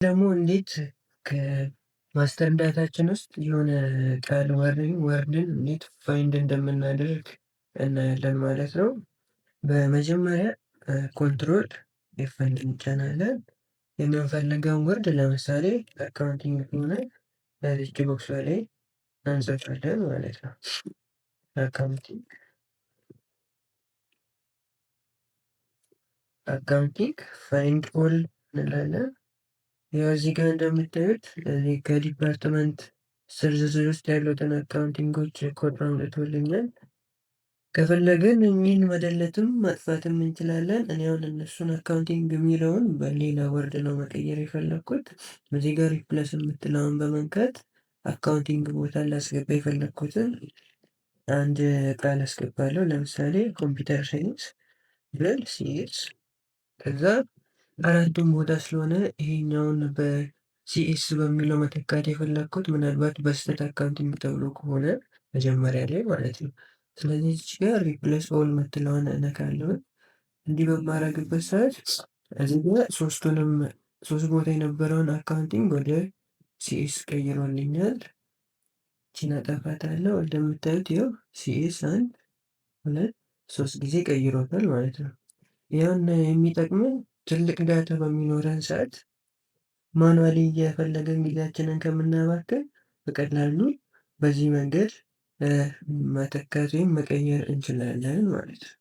ደግሞ እንዴት ከማስተር ዳታችን ውስጥ የሆነ ቃል ወርድን እንዴት ፋይንድ እንደምናደርግ እናያለን ማለት ነው። በመጀመሪያ ኮንትሮል ኤፍን እንጫናለን። የምንፈልገውን ወርድ ለምሳሌ አካውንቲንግ ከሆነ በዚች ቦክሷ ላይ እንጽፋለን ማለት ነው። አካውንቲንግ ፋይንድ ኦል እንላለን። ያው እዚህ ጋር እንደምታዩት እዚህ ከዲፓርትመንት ዝርዝር ውስጥ ያሉትን አካውንቲንጎች ኮድ አምጥቶልኛል። ከፈለግን እኚህን መደለትም ማጥፋትም እንችላለን። እኔ አሁን እነሱን አካውንቲንግ የሚለውን በሌላ ወርድ ነው መቀየር የፈለግኩት። እዚህ ጋር ሪፕለስ የምትለውን በመንካት አካውንቲንግ ቦታ ላስገባ የፈለግኩትን አንድ ቃል አስገባለሁ። ለምሳሌ ኮምፒውተር ሳይንስ ብል ሲኤስ ከዛ አራቱም ቦታ ስለሆነ ይሄኛውን በሲኤስ በሚለው መተካት የፈለግኩት ምናልባት በስህተት አካውንቲንግ ተብሎ ከሆነ መጀመሪያ ላይ ማለት ነው። ስለዚህ እዚች ጋር ሪፕሌስ ኦል የምትለውን እነካለሁ። እንዲህ በማድረግበት ሰዓት እዚህ ጋር ሶስት ቦታ የነበረውን አካውንቲንግ ወደ ሲኤስ ቀይሮልኛል። ይቺን አጠፋታለሁ። እንደምታዩት ይኸው ሲኤስ 1 2 3 ጊዜ ቀይሮታል ማለት ነው። ያን የሚጠቅመን ትልቅ ዳታ በሚኖረን ሰዓት ማኑዋሊ እየፈለገን ጊዜያችንን ከምናባክን በቀላሉ በዚህ መንገድ መተካት ወይም መቀየር እንችላለን ማለት ነው።